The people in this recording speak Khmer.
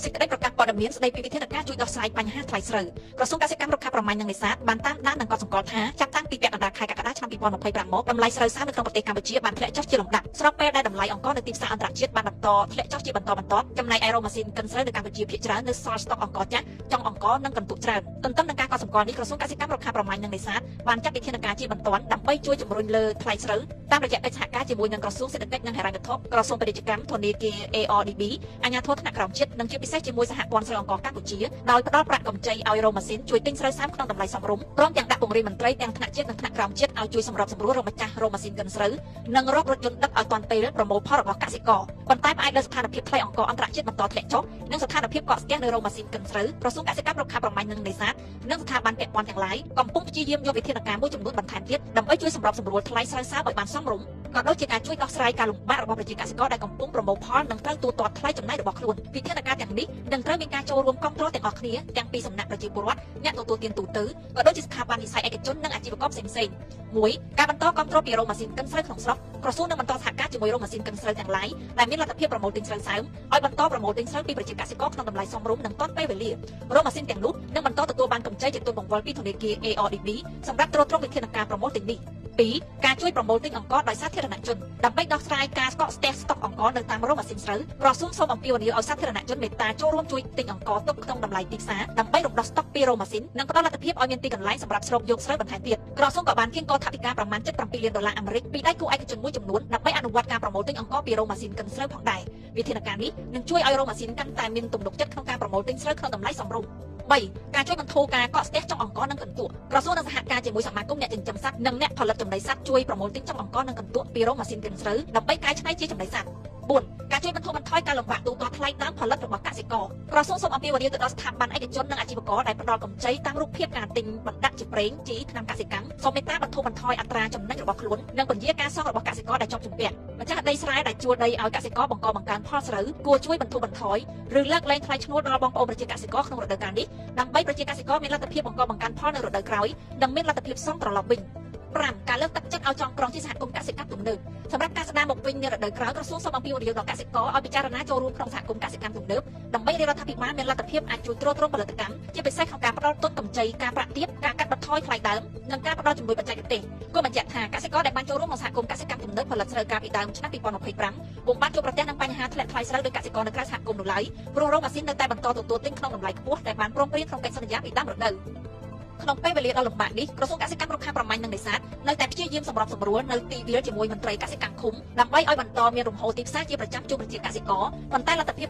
សេចក្តីប្រកាសព័ត៌មានស្តីពីវិធានការជួយដោះស្រាយបញ្ហាថ្លៃស្រូវក្រសួងកសិកម្មរុក្ខាប្រមាញ់និងនេសាទបានតាមដាននិងកត់សម្គាល់ថាចាប់តាំងពីពាក់កណ្ដាលខែកក្កដាឆ្នាំ2025មកតម្លៃស្រូវសាវនៅក្នុងប្រទេសកម្ពុជាបានធ្លាក់ចុះជាលំដាប់ស្របពេលដែលតម្លៃអង្ករនៅទីផ្សារអន្តរជាតិបានបន្តធ្លាក់ចុះជាបន្តបន្ទាប់ចំណែកឯរោងម៉ាស៊ីនកិនស្រូវនៅកម្ពុជាភាគច្រើននៅសល់ស្តុកអង្ករចាស់ចុងអង្ករនិងកន្ទុកច្រើនទន្ទឹមនឹងការកត់សម្គាល់នេះក្រសួងកសិកម្មរុក្ខាប្រមាញ់និងនេសាទបានចាត់វិធានការជាបន្ទាន់ដើម្បីជួយជំរុញលើថ្លៃស្រូវតាមរយៈកិច្ចសហការជាមួយនឹងក្រសួងសេដ្ឋកិច្ចនិងហិរញ្ញវត្ថុក្រសួងពាណិជ្ជកម្មធនាគារ ARDB អាជ្ញាធរថ្នាក់ក្រោមជាតិនិងជាពិសេសជាមួយសហព័ន្ធស្រូវអង្ករកម្ពុជាដោយផ្ដល់ប្រាក់កម្ចីឲ្យរោងម៉ាស៊ីនជួយទិញស្រូវសាមក្នុងតម្លៃសមរម្យព្រមទាំងដាក់ពង្រាយមន្ត្រីទាំងថ្នាក់ជាតិនិងថ្នាក់ក្រោមជាតិឲ្យជួយសម្របសម្រួលរោងម្ចាស់រោងម៉ាស៊ីនកិនស្រូវនិងរករថយន្តដឹកឲ្យទាន់ពេលប្រមូលផលរបស់កសិករប៉ុន្តែផ្អែកលើស្ថានភាពថ្លៃអង្ករអន្តរជាតិបន្តធ្លាក់ចុះនិងស្ថានភាពកកស្ទះនៅរោងម៉ាស៊ីនកិនស្រូវក្រសួងកសិកម្មរុក្ខាប្រមាញ់និងនេសាទនិងស្ថាប័នពាក់ព័ន្ធទាំងឡាយកំពុងព្យាយាមយកវិធានការមួយចំនួនបន្ថែមទៀតដើម្បីជួយសម្របសម្រួលថ្លៃស្រូវសាវឲ្យបានសមរម្យក៏ដូចជាការជួយដោះស្រាយការលំបាករបស់ប្រជាកសិករដែលកំពុងប្រមូលផលនិងត្រូវទូទាត់ថ្លៃចំណាយរបស់ខ្លួនវិធានការទាំងនេះនឹងត្រូវមានការចូលរួមគាំទ្រទាំងអស់គ្នាទាំងពីសំណាក់ប្រជាពលរដ្ឋអ្នកទទួលទានទូទៅក៏ដូចជាស្ថាប័នវិស័យឯកជននិងអាជីវករផ្សេងៗមួយការបន្តគាំទ្រពីរោងម៉ាស៊ីនកិនស្រូវក្នុងស្រុកក្រសួងនឹងបន្តសហការជាមួយរោងម៉ាស៊ីនកិនស្រូវទាំងឡាយដែលមានលទ្ធភាពប្រមូលទិញស្រូវសើមឲ្យបន្តប្រមូលទិញស្រូវពីប្រជាកសិករក្នុងតម្លៃសមរម្យនិងទាន់ពេលវេលារោងម៉ាស៊ីនទាំងនោះនឹងបន្តទទួលបានកម្ចីជាទុនបង្វិលពីធនាគារ ARDB សម្រាប់ទ្រទ្រង់វិធានការប្រមូលទិញនេះ2ការជួយប្រមូលទិញអង្ករដោយសាធារណជនដើម្បីដោះស្រាយការស្កកស្ទះស្តុកអង្ករនៅតាមរោងម៉ាស៊ីនស្រូវក្រសួងសូមអំពាវនាវឲ្យសាធារណជនមេត្តាចូលរួមជួយទិញអង្ករទុកក្នុងតម្លៃទីផ្សារដើម្បីរំដោះស្តុកពីរោងម៉ាស៊ីននិងផ្ដល់លទ្ធភាពឲ្យមានទីកន្លែងសម្រាប់ស្រូបយកស្រូវបន្ថែមទៀតក្រសួងក៏បានគៀងគរថវិកាប្រមាណ$7 លានអាមេរិកពីដៃគូឯកជនមួយចំនួនដើម្បីអនុវត្តការប្រមូលទិញអង្ករពីរោងម៉ាស៊ីនកិនស្រូវផងដែរវិធានការនេះនឹងជួយឲ្យរោងម៉ាស៊ីនកាន់តែមានទំនុកចិត្តក្នុងការប្រមូលទិញស្រូវក្នុងតម្លៃសមរម្យ3ការជួយបន្ធូរការកកស្ទះចុងអង្ករនិងកន្ទក់ក្រសួងនឹងសហការជាមួយសមាគមអ្នកចិញ្ចឹមសត្វនិងអ្នកផលិតចំណីសត្វជួយប្រមូលទិញចុងអង្ករនិងកន្ទក់ពីរោងម៉ាស៊ីនកិនស្រូវដើម្បីកែច្នៃជាចំណីសត្វ4ការជួយបន្ធូរបន្ថយការលំបាកទូទាត់ថ្លៃដើមផលិតរបស់កសិករក្រសួងសូមអំពាវនាវទៅដល់ស្ថាប័នឯកជននិងអាជីវករដែលផ្ដល់កម្ចីតាមរូបភាពការទិញបណ្ដាក់ជាប្រេងជីថ្នាំកសិកម្មសូមមេត្តាបន្ធូរបន្ថយអត្រាចំណេញរបស់ខ្លួននិងពន្យាការសងរបស់កសិករដែលជាប់ជំពាក់ម្ចាស់ដីស្រែដែលជួលដីឲ្យកសិករបង្កើនផលស្រូវគួរជួយបន្ធូរបន្ថយឬលើកលែងថ្លៃឈ្នួលដល់បងប្អូនប្រជាកសិករក្នុងរដូវកាលនេះដើម្បីប្រជាកសិករមានលទ្ធភាពបង្កើនផលនៅរដូវក្រោយនិងមានលទ្ធភាពសងត្រឡប់វិញ5ការលើកទឹកចិត្តឲ្យចងក្រងជាសហគមន៍កសិកម្មទំនើបសម្រាប់ការស្ដារមកវិញនៅរដូវក្រោយក្រសួងសូមអំពាវនាវដល់កសិករឲ្យពិចារណាចូលរួមក្នុងសហគមន៍កសិកម្មទំនើបដើម្បីរាជរដ្ឋាភិបាលមានលទ្ធភាពអាចជួយទ្រទ្រង់ផលិតកម្មជាពិសេសក្នុងការផ្ដល់ទុនកម្ចីការប្រាក់ទាបការកាត់បន្ថយថ្លៃដើមនិងការផ្ដល់ជំនួយបច្ចេកទេសគួរបញ្ជាក់ថាកសិករដែលបានចូលរួមក្នុងសហគមន៍កសិកម្មទំនើបផលិតស្រូវកាលពីដើមឆ្នាំ2025ពុំបានជួបប្រទះនឹងបញ្ហាធ្លាក់ថ្លៃស្រូវដោយកសិករនៅក្រៅសហគមន៍នោះឡើយព្រោះរោងម៉ាស៊ីននៅតែបន្តទទួលទិញក្នុងតម្លៃខ្ពស់ដែលបានព្រមព្រៀងក្នុងកិច្ចសន្យាពីដើមរដូវក្នុងពេលវេលាដ៏លំបាកនេះក្រសួងកសិកម្មរុក្ខាប្រមាញ់និងនេសាទនៅតែព្យាយាមសម្របសម្រួលនៅទីវាលជាមួយមន្ត្រីកសិកម្មឃុំដើម្បីឲ្យបន្តមានរំហូរទីផ្សារជាប្រចាំជូនប្រជាកសិករប៉ុន្តែលទ្ធភាព